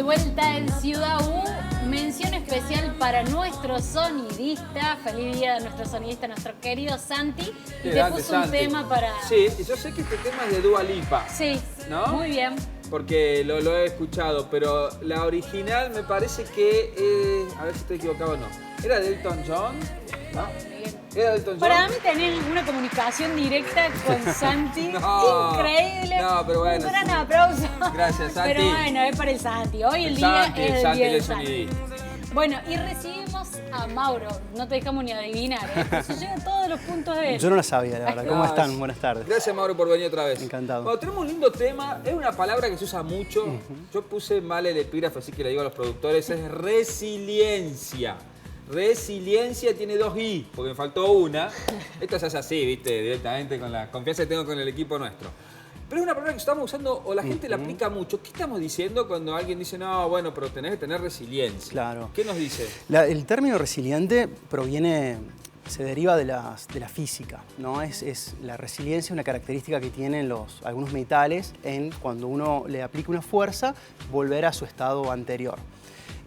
de vuelta en Ciudad U. Mención especial para nuestro sonidista. Feliz día de nuestro sonidista, nuestro querido Santi. Y te puso un tema para... Sí, y yo sé que este tema es de Dua Lipa. Sí, ¿no? Muy bien. Porque lo he escuchado, pero la original me parece que... a ver si estoy equivocado o no. ¿Era de Elton John? ¿No? ¿Era de Elton John? Para mí tener una comunicación directa con Santi. No, increíble. no, pero bueno. Un gran aplauso. Gracias, Santi. Pero bueno, es para el Santi. Hoy el día Santi, es el Santi día de del Santi. sonidista. Bueno, y recibimos a Mauro. No te dejamos ni adivinar, ¿eh? Eso llega a todos los puntos de él. Yo no la sabía, la verdad. ¿Cómo están? Buenas tardes. Gracias, Mauro, por venir otra vez. Encantado. Bueno, tenemos un lindo tema. Es una palabra que se usa mucho. Yo puse mal el epígrafe, así que le digo a los productores. Es resiliencia. Resiliencia tiene 2 I, porque me faltó una. Esto se hace así, ¿viste? Directamente con la confianza que tengo con el equipo nuestro. Pero es una palabra que estamos usando, o la gente la aplica mucho. ¿Qué estamos diciendo cuando alguien dice, no, bueno, pero tenés que tener resiliencia? Claro. ¿Qué nos dice? El término resiliente se deriva de la física, ¿no? La resiliencia es una característica que tienen algunos metales en cuando uno le aplica una fuerza, volver a su estado anterior.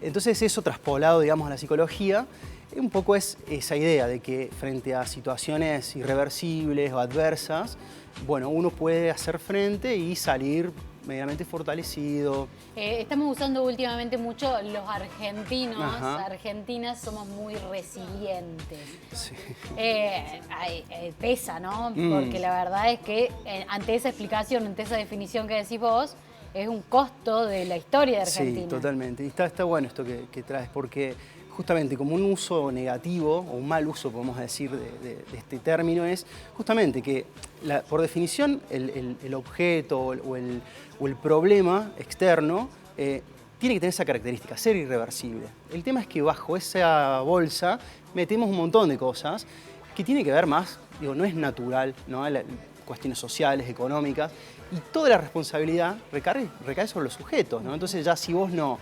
Entonces eso traspolado, digamos, a la psicología, un poco es esa idea de que frente a situaciones irreversibles o adversas, bueno, uno puede hacer frente y salir medianamente fortalecido. Estamos usando últimamente mucho los argentinos, Ajá. argentinas somos muy resilientes. Sí. Pesa, ¿no? Porque la verdad es que ante esa explicación, ante esa definición que decís vos, es un costo de la historia de Argentina. Sí, totalmente. Y está bueno esto que traes, porque justamente como un uso negativo, o un mal uso, podemos decir, de este término, es justamente que, por definición, el objeto o el problema externo tiene que tener esa característica, ser irreversible. El tema es que bajo esa bolsa metemos un montón de cosas que tiene que ver más, no es natural, ¿no? Cuestiones sociales, económicas, y toda la responsabilidad recae sobre los sujetos, ¿no? Entonces ya si vos no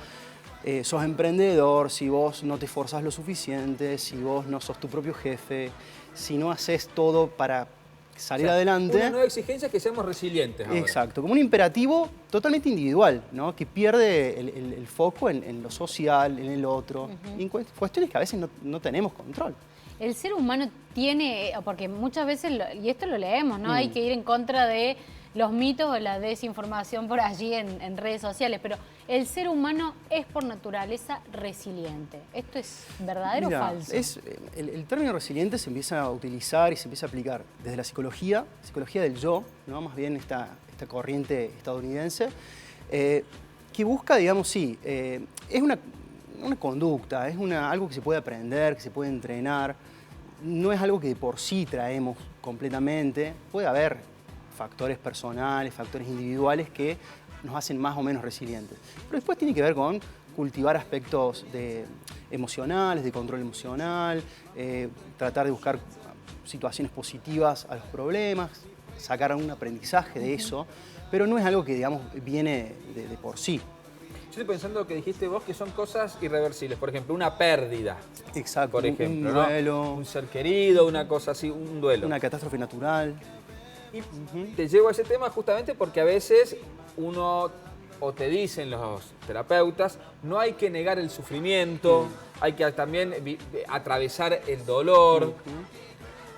sos emprendedor, si vos no te esforzás lo suficiente, si vos no sos tu propio jefe, si no haces todo para salir adelante... Una nueva exigencia es que seamos resilientes ahora. Exacto, como un imperativo totalmente individual, ¿no? Que pierde el foco en lo social, en el otro, y en cuestiones que a veces no tenemos control. El ser humano tiene, porque muchas veces, y esto lo leemos, ¿no? Hay que ir en contra de los mitos o la desinformación por allí en redes sociales, pero el ser humano es por naturaleza resiliente. ¿Esto es verdadero o falso? El término resiliente se empieza a utilizar y se empieza a aplicar desde la psicología del yo, ¿no? Más bien esta corriente estadounidense, que busca, digamos, es una conducta, es algo que se puede aprender, que se puede entrenar, no es algo que de por sí traemos completamente, puede haber factores personales, factores individuales que nos hacen más o menos resilientes. Pero después tiene que ver con cultivar aspectos emocionales, de control emocional, tratar de buscar situaciones positivas a los problemas, sacar algún aprendizaje de eso, pero no es algo que, digamos, viene de por sí. Yo estoy pensando lo que dijiste vos, que son cosas irreversibles. Por ejemplo, una pérdida. Exacto, por ejemplo, un duelo. ¿no? Un ser querido, una cosa así, un duelo. Una catástrofe natural. Y te llevo a ese tema justamente porque a veces uno, o te dicen los terapeutas, no hay que negar el sufrimiento, hay que también atravesar el dolor.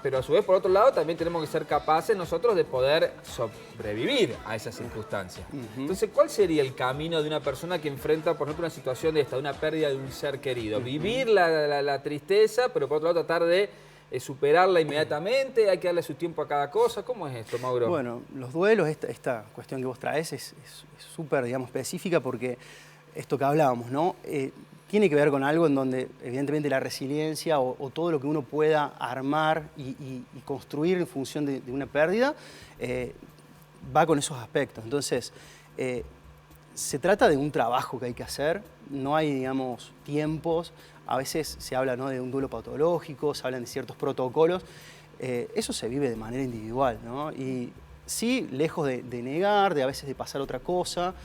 Pero a su vez, por otro lado, también tenemos que ser capaces nosotros de poder sobrevivir a esas circunstancias. Entonces, ¿cuál sería el camino de una persona que enfrenta, por ejemplo, una situación de una pérdida de un ser querido? Vivir la tristeza, pero por otro lado tratar de superarla inmediatamente, hay que darle su tiempo a cada cosa. ¿Cómo es esto, Mauro? Bueno, los duelos, esta cuestión que vos traes es súper, digamos, específica porque esto que hablábamos, ¿no? Tiene que ver con algo en donde, evidentemente, la resiliencia o todo lo que uno pueda armar y construir en función de una pérdida va con esos aspectos. Entonces, se trata de un trabajo que hay que hacer, no hay, digamos, tiempos. A veces se habla, ¿no?, de un duelo patológico, se hablan de ciertos protocolos. Eso se vive de manera individual, ¿no? Y sí, lejos de negar, de a veces de pasar otra cosa,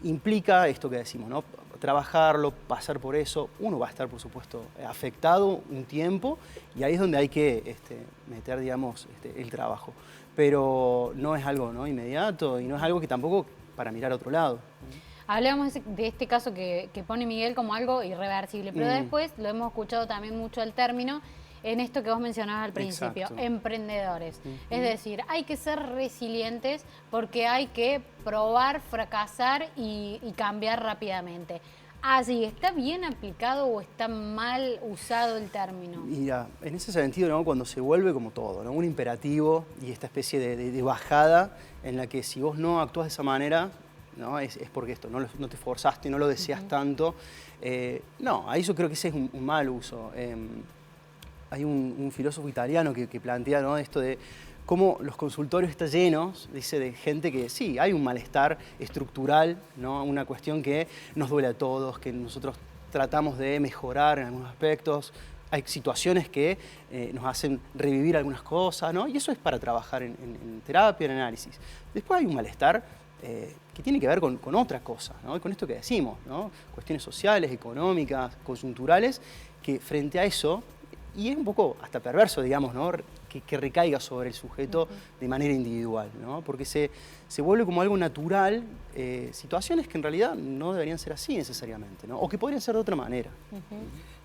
implica esto que decimos, ¿no? Trabajarlo, pasar por eso. Uno va a estar, por supuesto, afectado un tiempo y ahí es donde hay que meter, digamos, el trabajo. Pero no es algo, ¿no?, inmediato y no es algo que tampoco para mirar a otro lado. Hablábamos de este caso que pone Miguel como algo irreversible, pero después lo hemos escuchado también mucho el término en esto que vos mencionabas al principio, Exacto. emprendedores. Es decir, hay que ser resilientes porque hay que probar, fracasar y cambiar rápidamente. Allí, ¿está bien aplicado o está mal usado el término? Mira, en ese sentido, ¿no? Cuando se vuelve como todo, ¿no? Un imperativo y esta especie de bajada en la que si vos no actúas de esa manera, ¿no? Es porque esto, no te esforzaste, no lo deseas tanto. No, ahí yo creo que ese es un mal uso. Hay un filósofo italiano que plantea, ¿no? Esto de cómo los consultorios están llenos, dice, de gente que sí, hay un malestar estructural, ¿no? Una cuestión que nos duele a todos, que nosotros tratamos de mejorar en algunos aspectos. Hay situaciones que nos hacen revivir algunas cosas, ¿no? Y eso es para trabajar en terapia, en análisis. Después hay un malestar que tiene que ver con otra cosa, ¿no? Y con esto que decimos, ¿no? Cuestiones sociales, económicas, coyunturales, que frente a eso, y es un poco hasta perverso, digamos, ¿no? Que recaiga sobre el sujeto de manera individual, ¿no? Porque se vuelve como algo natural, situaciones que en realidad no deberían ser así necesariamente, ¿no? O que podrían ser de otra manera.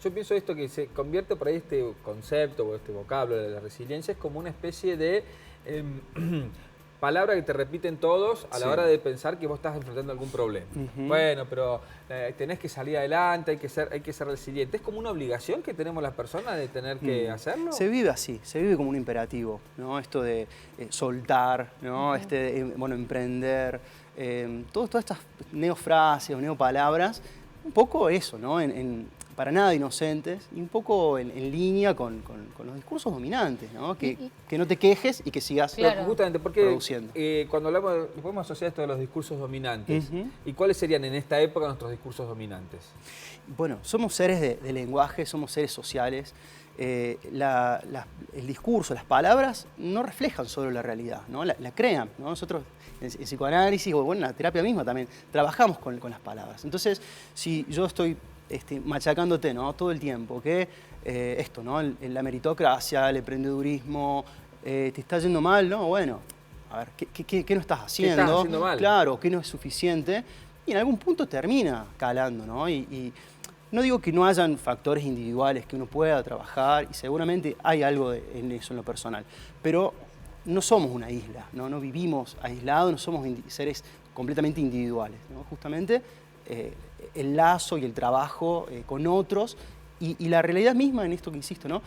Yo pienso esto que se convierte por ahí este concepto o este vocablo de la resiliencia es como una especie de palabra que te repiten todos a la hora de pensar que vos estás enfrentando algún problema. Bueno, pero tenés que salir adelante, hay que ser resiliente. ¿Es como una obligación que tenemos las personas de tener que hacerlo? Se vive así, se vive como un imperativo, ¿no? Esto de soltar, ¿no? Bueno, emprender, todas estas neofrases o neopalabras, un poco eso, ¿no? Para nada inocentes y un poco en línea con los discursos dominantes, ¿no? Que no te quejes y que sigas Justamente porque produciendo. Cuando hablamos, podemos asociar esto de los discursos dominantes. ¿Y cuáles serían en esta época nuestros discursos dominantes? Bueno, somos seres de lenguaje, somos seres sociales. El discurso, las palabras no reflejan solo la realidad, ¿no? La crean, ¿no? Nosotros en psicoanálisis o bueno, en la terapia misma también trabajamos con las palabras. Entonces, si yo estoy machacándote, ¿no? Todo el tiempo, que esto, ¿no? La meritocracia, el emprendedurismo, te está yendo mal, ¿no? Bueno, a ver, ¿qué no estás haciendo? ¿Qué estás haciendo mal? Claro, ¿qué no es suficiente? Y en algún punto termina calando, ¿no? Y no digo que no hayan factores individuales que uno pueda trabajar, y seguramente hay algo en eso en lo personal, pero no somos una isla, no vivimos aislados, no somos seres completamente individuales, ¿no? Justamente el lazo y el trabajo con otros y la realidad misma en esto que insisto, ¿no?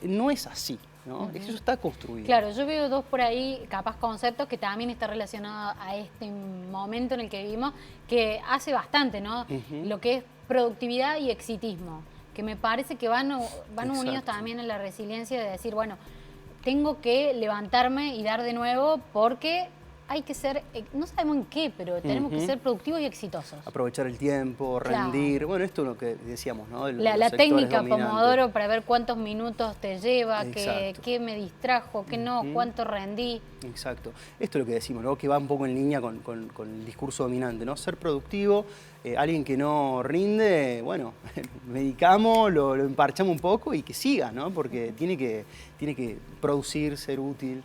No es así, ¿no? Eso está construido. Claro, yo veo dos por ahí, capaz conceptos que también está relacionado a este momento en el que vivimos, que hace bastante, ¿no? Lo que es productividad y exitismo, que me parece que van unidos también en la resiliencia de decir, bueno, tengo que levantarme y dar de nuevo porque hay que ser, no sabemos en qué, pero tenemos que ser productivos y exitosos. Aprovechar el tiempo, rendir, bueno, esto es lo que decíamos, ¿no? La técnica Pomodoro para ver cuántos minutos te lleva, qué me distrajo, qué no, cuánto rendí. Exacto. Esto es lo que decimos, ¿no? Que va un poco en línea con el discurso dominante, ¿no? Ser productivo, alguien que no rinde, bueno, medicamos, lo emparchamos un poco y que siga, ¿no? Porque tiene que producir, ser útil.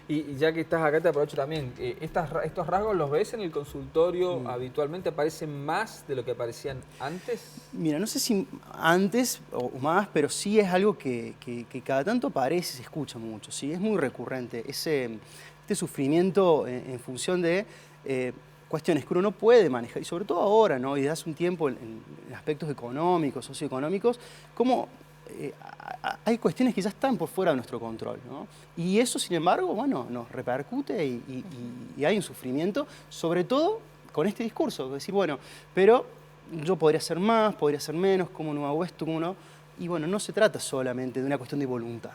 Y ya que estás acá te aprovecho también, ¿estos rasgos los ves en el consultorio habitualmente? ¿Aparecen más de lo que aparecían antes? Mira, no sé si antes o más, pero sí es algo que cada tanto aparece, se escucha mucho, ¿sí? Es muy recurrente, este sufrimiento en función de cuestiones que uno no puede manejar, y sobre todo ahora, ¿no? Y desde hace un tiempo en aspectos económicos, socioeconómicos, como hay cuestiones que ya están por fuera de nuestro control, ¿no? Y eso, sin embargo, bueno, nos repercute y hay un sufrimiento, sobre todo con este discurso, de decir, bueno, pero yo podría hacer más, podría hacer menos, ¿cómo no hago esto? ¿Cómo no? Y bueno, no se trata solamente de una cuestión de voluntad,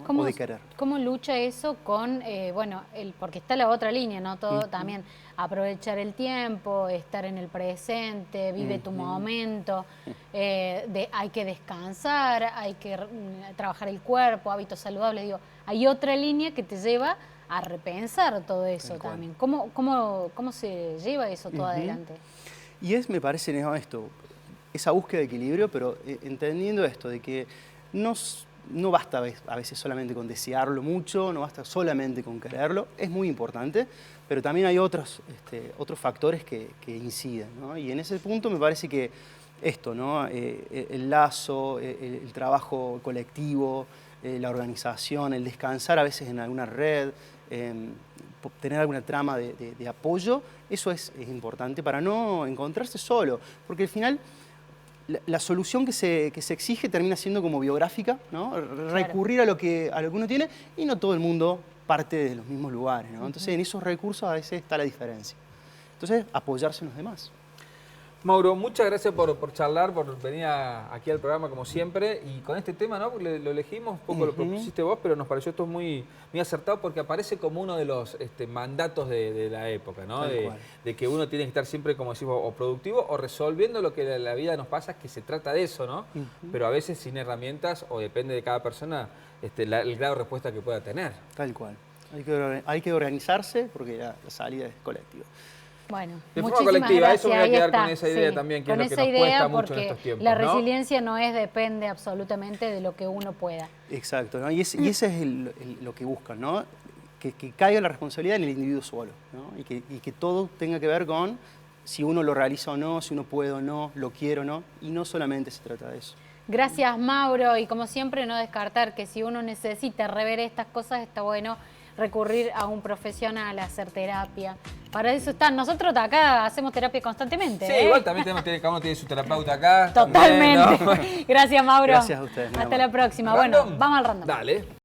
¿no? O de querer. ¿Cómo lucha eso con, bueno, porque está la otra línea, ¿no? Todo también, aprovechar el tiempo, estar en el presente, vive tu momento, hay que descansar, hay que trabajar el cuerpo, hábitos saludables, digo, hay otra línea que te lleva a repensar todo eso también. ¿Cómo se lleva eso todo adelante? Y me parece, ¿no? Esa búsqueda de equilibrio, pero entendiendo esto, de que no basta a veces solamente con desearlo mucho, no basta solamente con quererlo, es muy importante, pero también hay otros factores que inciden, ¿no? Y en ese punto me parece que esto, ¿no? El lazo, el trabajo colectivo, la organización, el descansar a veces en alguna red, tener alguna trama de apoyo, eso es importante para no encontrarse solo, porque al final la solución que se exige termina siendo como biográfica, ¿no? Recurrir a lo que uno tiene, y no todo el mundo parte de los mismos lugares, ¿no? Entonces en esos recursos a veces está la diferencia. Entonces apoyarse en los demás. Mauro, muchas gracias por charlar, por venir aquí al programa como siempre, y con este tema, ¿no? Porque lo elegimos, un poco lo propusiste vos, pero nos pareció esto muy acertado porque aparece como uno de los mandatos de la época, ¿no? De que uno tiene que estar siempre, como decimos, o productivo o resolviendo lo que la vida nos pasa, que se trata de eso, ¿no? Pero a veces sin herramientas, o depende de cada persona, el grado de respuesta que pueda tener. Tal cual. Hay que organizarse porque la salida es colectiva. Bueno, de forma muchísimas colectiva, gracias. eso me voy a Ahí quedar está. con esa idea Sí, también, que con es lo que esa nos cuesta idea, mucho en porque estos tiempos, la ¿no? resiliencia no depende absolutamente de lo que uno pueda. Exacto, ¿no? Y ese es lo que buscan, ¿no? Que caiga la responsabilidad en el individuo solo, ¿no? Y que todo tenga que ver con si uno lo realiza o no, si uno puede o no, lo quiere o no, y no solamente se trata de eso. Gracias, Mauro, y como siempre no descartar que si uno necesita rever estas cosas, está bueno recurrir a un profesional, a hacer terapia. Para eso están. Nosotros acá hacemos terapia constantemente. Sí, igual también cada uno tiene su terapeuta acá. Totalmente. También, ¿no? Gracias, Mauro. Gracias a ustedes. Hasta la próxima. ¿Random? Bueno, vamos al random. Dale.